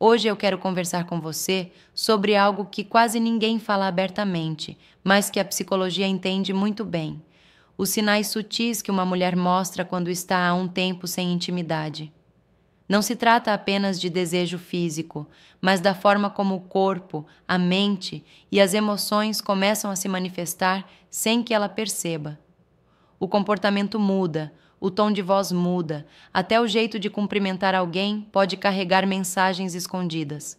Hoje eu quero conversar com você sobre algo que quase ninguém fala abertamente, mas que a psicologia entende muito bem: os sinais sutis que uma mulher mostra quando está há um tempo sem intimidade. Não se trata apenas de desejo físico, mas da forma como o corpo, a mente e as emoções começam a se manifestar sem que ela perceba. O comportamento muda, o tom de voz muda, até o jeito de cumprimentar alguém pode carregar mensagens escondidas.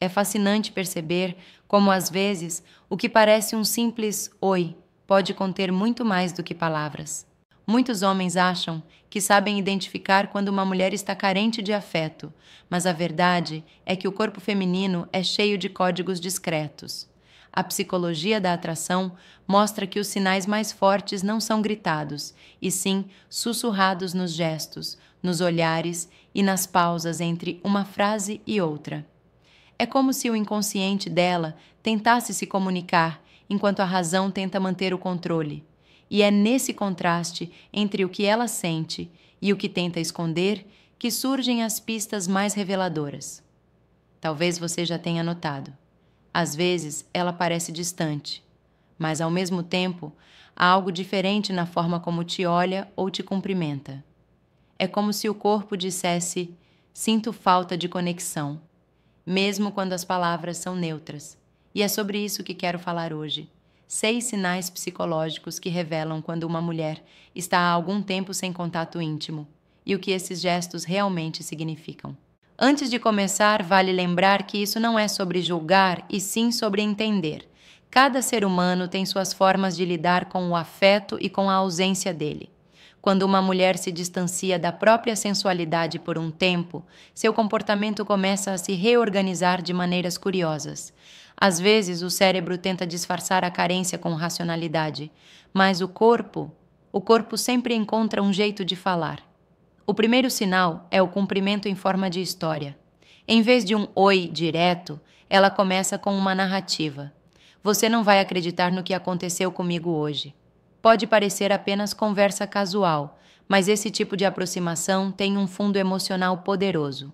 É fascinante perceber como, às vezes, o que parece um simples oi pode conter muito mais do que palavras. Muitos homens acham que sabem identificar quando uma mulher está carente de afeto, mas a verdade é que o corpo feminino é cheio de códigos discretos. A psicologia da atração mostra que os sinais mais fortes não são gritados, e sim sussurrados nos gestos, nos olhares e nas pausas entre uma frase e outra. É como se o inconsciente dela tentasse se comunicar, enquanto a razão tenta manter o controle. E é nesse contraste entre o que ela sente e o que tenta esconder que surgem as pistas mais reveladoras. Talvez você já tenha notado. Às vezes, ela parece distante, mas ao mesmo tempo, há algo diferente na forma como te olha ou te cumprimenta. É como se o corpo dissesse: sinto falta de conexão, mesmo quando as palavras são neutras. E é sobre isso que quero falar hoje. 6 sinais psicológicos que revelam quando uma mulher está há algum tempo sem contato íntimo e o que esses gestos realmente significam. Antes de começar, vale lembrar que isso não é sobre julgar, e sim sobre entender. Cada ser humano tem suas formas de lidar com o afeto e com a ausência dele. Quando uma mulher se distancia da própria sensualidade por um tempo, seu comportamento começa a se reorganizar de maneiras curiosas. Às vezes, o cérebro tenta disfarçar a carência com racionalidade, mas o corpo sempre encontra um jeito de falar. O primeiro sinal é o cumprimento em forma de história. Em vez de um oi direto, ela começa com uma narrativa. Você não vai acreditar no que aconteceu comigo hoje. Pode parecer apenas conversa casual, mas esse tipo de aproximação tem um fundo emocional poderoso.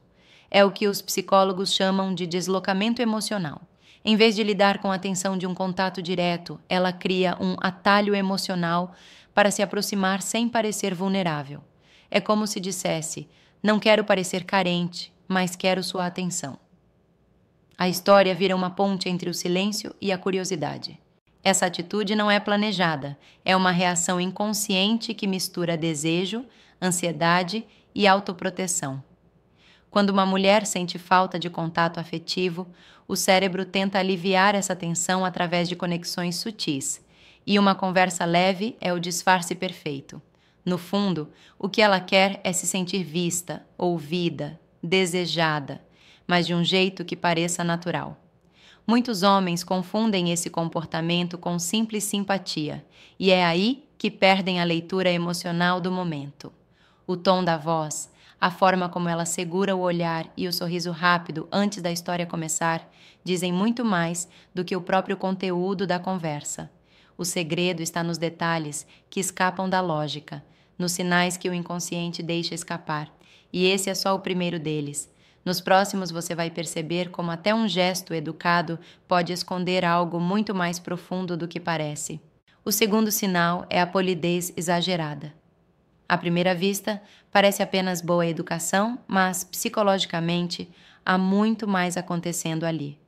É o que os psicólogos chamam de deslocamento emocional. Em vez de lidar com a tensão de um contato direto, ela cria um atalho emocional para se aproximar sem parecer vulnerável. É como se dissesse: não quero parecer carente, mas quero sua atenção. A história vira uma ponte entre o silêncio e a curiosidade. Essa atitude não é planejada, é uma reação inconsciente que mistura desejo, ansiedade e autoproteção. Quando uma mulher sente falta de contato afetivo, o cérebro tenta aliviar essa tensão através de conexões sutis, e uma conversa leve é o disfarce perfeito. No fundo, o que ela quer é se sentir vista, ouvida, desejada, mas de um jeito que pareça natural. Muitos homens confundem esse comportamento com simples simpatia, e é aí que perdem a leitura emocional do momento. O tom da voz, a forma como ela segura o olhar e o sorriso rápido antes da história começar dizem muito mais do que o próprio conteúdo da conversa. O segredo está nos detalhes que escapam da lógica, nos sinais que o inconsciente deixa escapar, e esse é só o primeiro deles. Nos próximos você vai perceber como até um gesto educado pode esconder algo muito mais profundo do que parece. O segundo sinal é a polidez exagerada. À primeira vista, parece apenas boa educação, mas, psicologicamente, há muito mais acontecendo ali.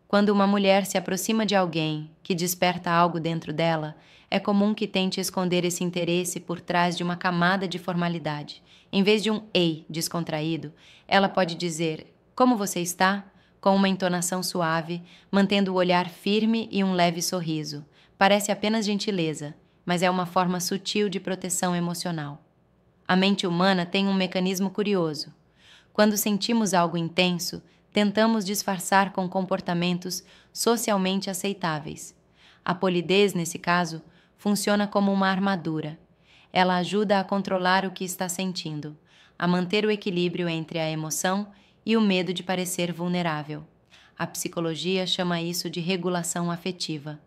Quando uma mulher se aproxima de alguém que desperta algo dentro dela, é comum que tente esconder esse interesse por trás de uma camada de formalidade. Em vez de um ei descontraído, ela pode dizer: "Como você está?", com uma entonação suave, mantendo o olhar firme e um leve sorriso. Parece apenas gentileza, mas é uma forma sutil de proteção emocional. A mente humana tem um mecanismo curioso. Quando sentimos algo intenso, tentamos disfarçar com comportamentos socialmente aceitáveis. A polidez, nesse caso, funciona como uma armadura. Ela ajuda a controlar o que está sentindo, a manter o equilíbrio entre a emoção e o medo de parecer vulnerável. A psicologia chama isso de regulação afetiva,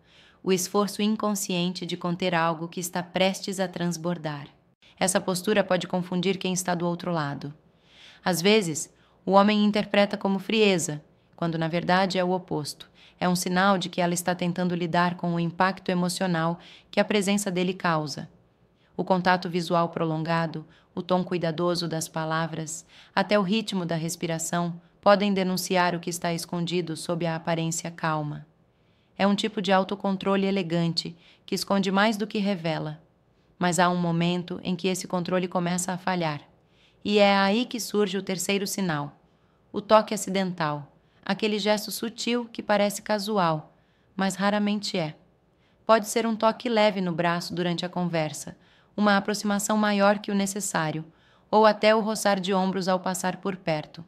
o esforço inconsciente de conter algo que está prestes a transbordar. Essa postura pode confundir quem está do outro lado. Às vezes, O homem interpreta como frieza, quando na verdade é o oposto. É um sinal de que ela está tentando lidar com o impacto emocional que a presença dele causa. O contato visual prolongado, o tom cuidadoso das palavras, até o ritmo da respiração podem denunciar o que está escondido sob a aparência calma. É um tipo de autocontrole elegante que esconde mais do que revela. Mas há um momento em que esse controle começa a falhar. E é aí que surge o terceiro sinal, o toque acidental, aquele gesto sutil que parece casual, mas raramente é. Pode ser um toque leve no braço durante a conversa, uma aproximação maior que o necessário, ou até o roçar de ombros ao passar por perto.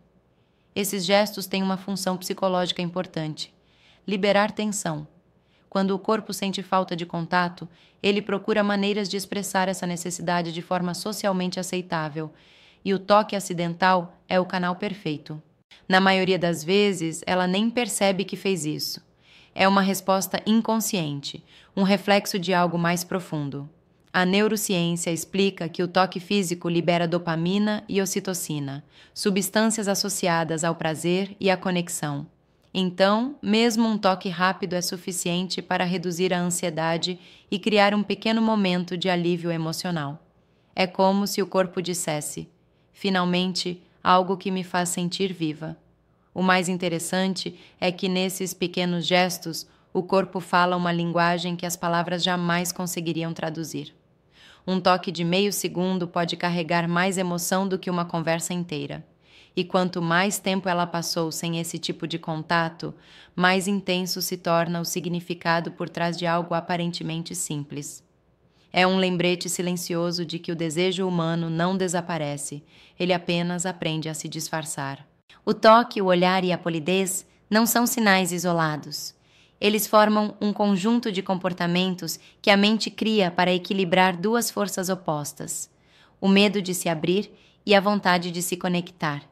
Esses gestos têm uma função psicológica importante: liberar tensão. Quando o corpo sente falta de contato, ele procura maneiras de expressar essa necessidade de forma socialmente aceitável, e o toque acidental é o canal perfeito. Na maioria das vezes, ela nem percebe que fez isso. É uma resposta inconsciente, um reflexo de algo mais profundo. A neurociência explica que o toque físico libera dopamina e ocitocina, substâncias associadas ao prazer e à conexão. Então, mesmo um toque rápido é suficiente para reduzir a ansiedade e criar um pequeno momento de alívio emocional. É como se o corpo dissesse: finalmente, algo que me faz sentir viva. O mais interessante é que nesses pequenos gestos, o corpo fala uma linguagem que as palavras jamais conseguiriam traduzir. Um toque de meio segundo pode carregar mais emoção do que uma conversa inteira. E quanto mais tempo ela passou sem esse tipo de contato, mais intenso se torna o significado por trás de algo aparentemente simples. É um lembrete silencioso de que o desejo humano não desaparece, ele apenas aprende a se disfarçar. O toque, o olhar e a polidez não são sinais isolados. Eles formam um conjunto de comportamentos que a mente cria para equilibrar duas forças opostas: o medo de se abrir e a vontade de se conectar.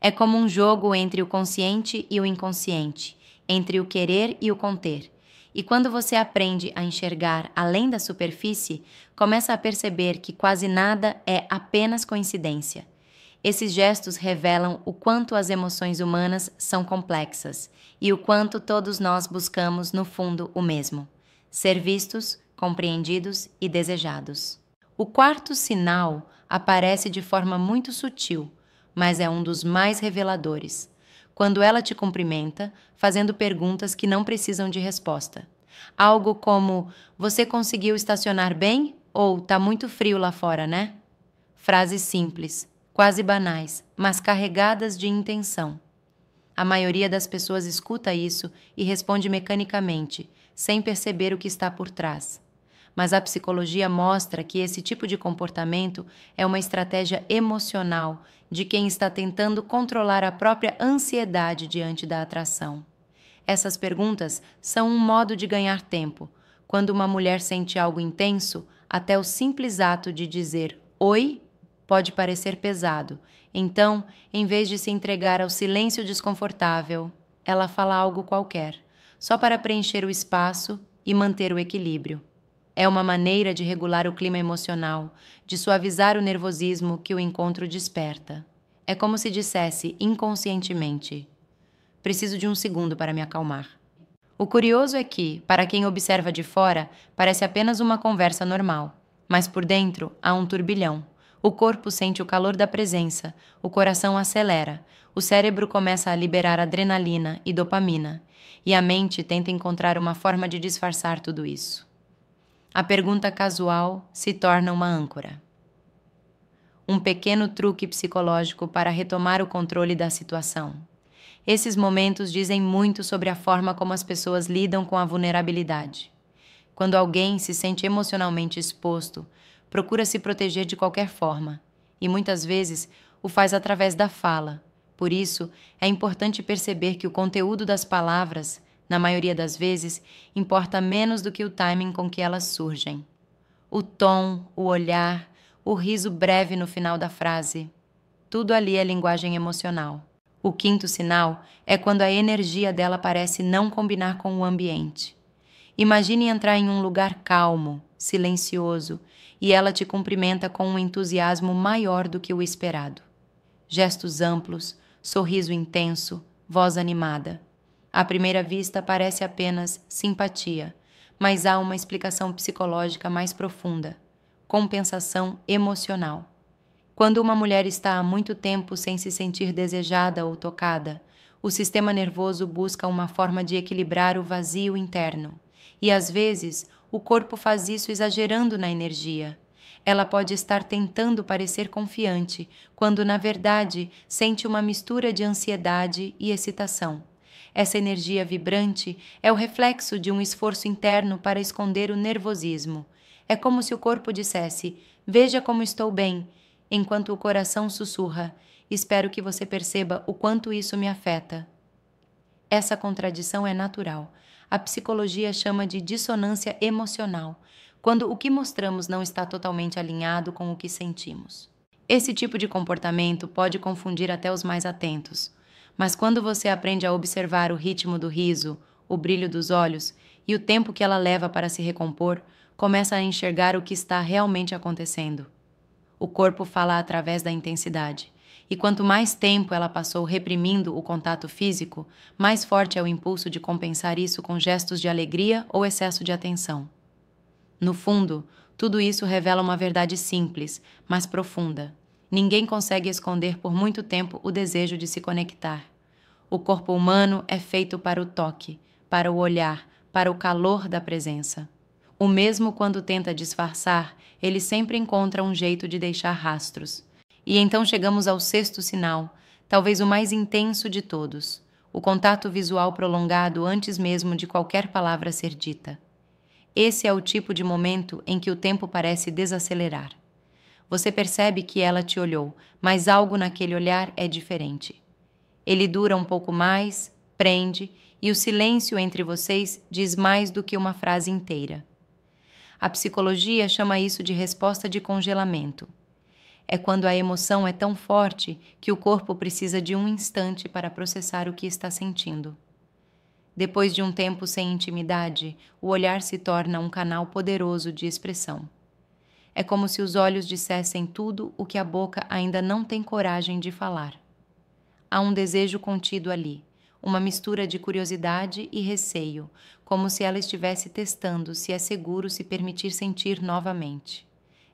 É como um jogo entre o consciente e o inconsciente, entre o querer e o conter. E quando você aprende a enxergar além da superfície, começa a perceber que quase nada é apenas coincidência. Esses gestos revelam o quanto as emoções humanas são complexas e o quanto todos nós buscamos, no fundo, o mesmo: ser vistos, compreendidos e desejados. O quarto sinal aparece de forma muito sutil, mas é um dos mais reveladores. Quando ela te cumprimenta, fazendo perguntas que não precisam de resposta. Algo como: você conseguiu estacionar bem? Ou tá muito frio lá fora, né? Frases simples, quase banais, mas carregadas de intenção. A maioria das pessoas escuta isso e responde mecanicamente, sem perceber o que está por trás. Mas a psicologia mostra que esse tipo de comportamento é uma estratégia emocional de quem está tentando controlar a própria ansiedade diante da atração. Essas perguntas são um modo de ganhar tempo. Quando uma mulher sente algo intenso, até o simples ato de dizer "oi" pode parecer pesado. Então, em vez de se entregar ao silêncio desconfortável, ela fala algo qualquer, só para preencher o espaço e manter o equilíbrio. É uma maneira de regular o clima emocional, de suavizar o nervosismo que o encontro desperta. É como se dissesse inconscientemente: preciso de um segundo para me acalmar. O curioso é que, para quem observa de fora, parece apenas uma conversa normal, mas por dentro há um turbilhão. O corpo sente o calor da presença, o coração acelera, o cérebro começa a liberar adrenalina e dopamina, e a mente tenta encontrar uma forma de disfarçar tudo isso. A pergunta casual se torna uma âncora. Um pequeno truque psicológico para retomar o controle da situação. Esses momentos dizem muito sobre a forma como as pessoas lidam com a vulnerabilidade. Quando alguém se sente emocionalmente exposto, procura se proteger de qualquer forma, e muitas vezes o faz através da fala. Por isso, é importante perceber que o conteúdo das palavras, na maioria das vezes, importa menos do que o timing com que elas surgem. O tom, o olhar, o riso breve no final da frase. Tudo ali é linguagem emocional. O quinto sinal é quando a energia dela parece não combinar com o ambiente. Imagine entrar em um lugar calmo, silencioso, e ela te cumprimenta com um entusiasmo maior do que o esperado. Gestos amplos, sorriso intenso, voz animada. À primeira vista parece apenas simpatia, mas há uma explicação psicológica mais profunda: compensação emocional. Quando uma mulher está há muito tempo sem se sentir desejada ou tocada, o sistema nervoso busca uma forma de equilibrar o vazio interno. E às vezes, o corpo faz isso exagerando na energia. Ela pode estar tentando parecer confiante, quando na verdade sente uma mistura de ansiedade e excitação. Essa energia vibrante é o reflexo de um esforço interno para esconder o nervosismo. É como se o corpo dissesse: "Veja como estou bem", enquanto o coração sussurra: "Espero que você perceba o quanto isso me afeta". Essa contradição é natural. A psicologia chama de dissonância emocional, quando o que mostramos não está totalmente alinhado com o que sentimos. Esse tipo de comportamento pode confundir até os mais atentos, mas quando você aprende a observar o ritmo do riso, o brilho dos olhos e o tempo que ela leva para se recompor, começa a enxergar o que está realmente acontecendo. O corpo fala através da intensidade, e quanto mais tempo ela passou reprimindo o contato físico, mais forte é o impulso de compensar isso com gestos de alegria ou excesso de atenção. No fundo, tudo isso revela uma verdade simples, mas profunda. Ninguém consegue esconder por muito tempo o desejo de se conectar. O corpo humano é feito para o toque, para o olhar, para o calor da presença. O mesmo quando tenta disfarçar, ele sempre encontra um jeito de deixar rastros. E então chegamos ao sexto sinal, talvez o mais intenso de todos: o contato visual prolongado antes mesmo de qualquer palavra ser dita. Esse é o tipo de momento em que o tempo parece desacelerar. Você percebe que ela te olhou, mas algo naquele olhar é diferente. Ele dura um pouco mais, prende, e o silêncio entre vocês diz mais do que uma frase inteira. A psicologia chama isso de resposta de congelamento. É quando a emoção é tão forte que o corpo precisa de um instante para processar o que está sentindo. Depois de um tempo sem intimidade, o olhar se torna um canal poderoso de expressão. É como se os olhos dissessem tudo o que a boca ainda não tem coragem de falar. Há um desejo contido ali, uma mistura de curiosidade e receio, como se ela estivesse testando se é seguro se permitir sentir novamente.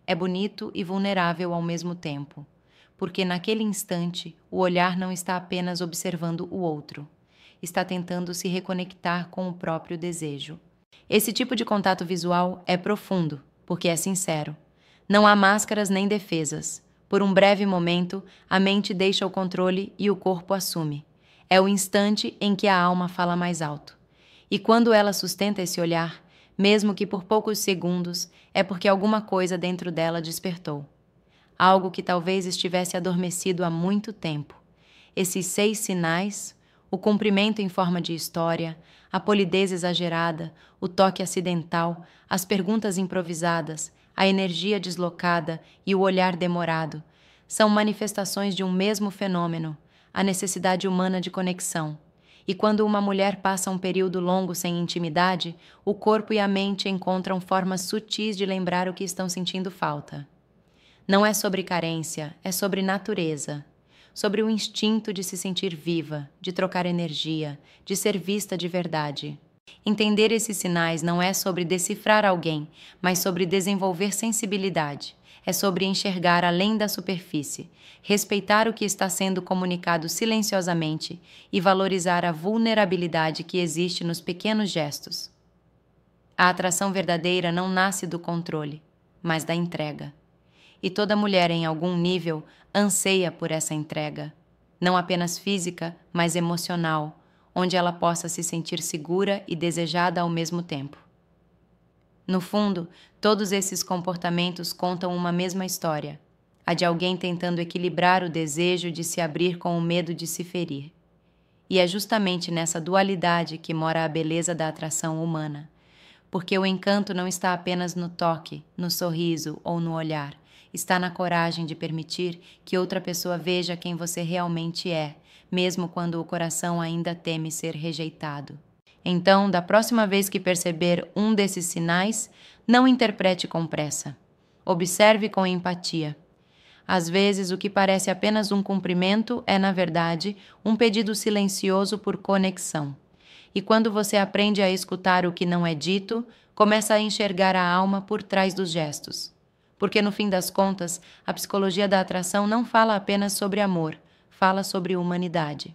É bonito e vulnerável ao mesmo tempo, porque naquele instante o olhar não está apenas observando o outro, está tentando se reconectar com o próprio desejo. Esse tipo de contato visual é profundo, porque é sincero. Não há máscaras nem defesas. Por um breve momento, a mente deixa o controle e o corpo assume. É o instante em que a alma fala mais alto. E quando ela sustenta esse olhar, mesmo que por poucos segundos, é porque alguma coisa dentro dela despertou. Algo que talvez estivesse adormecido há muito tempo. Esses 6 sinais, o comprimento em forma de história, a polidez exagerada, o toque acidental, as perguntas improvisadas, a energia deslocada e o olhar demorado, são manifestações de um mesmo fenômeno, a necessidade humana de conexão. E quando uma mulher passa um período longo sem intimidade, o corpo e a mente encontram formas sutis de lembrar o que estão sentindo falta. Não é sobre carência, é sobre natureza. Sobre o instinto de se sentir viva, de trocar energia, de ser vista de verdade. Entender esses sinais não é sobre decifrar alguém, mas sobre desenvolver sensibilidade. É sobre enxergar além da superfície, respeitar o que está sendo comunicado silenciosamente e valorizar a vulnerabilidade que existe nos pequenos gestos. A atração verdadeira não nasce do controle, mas da entrega. E toda mulher, em algum nível, anseia por essa entrega, não apenas física, mas emocional, onde ela possa se sentir segura e desejada ao mesmo tempo. No fundo, todos esses comportamentos contam uma mesma história, a de alguém tentando equilibrar o desejo de se abrir com o medo de se ferir. E é justamente nessa dualidade que mora a beleza da atração humana, porque o encanto não está apenas no toque, no sorriso ou no olhar, está na coragem de permitir que outra pessoa veja quem você realmente é, mesmo quando o coração ainda teme ser rejeitado. Então, da próxima vez que perceber um desses sinais, não interprete com pressa. Observe com empatia. Às vezes, o que parece apenas um cumprimento é, na verdade, um pedido silencioso por conexão. E quando você aprende a escutar o que não é dito, começa a enxergar a alma por trás dos gestos. Porque, no fim das contas, a psicologia da atração não fala apenas sobre amor, fala sobre humanidade.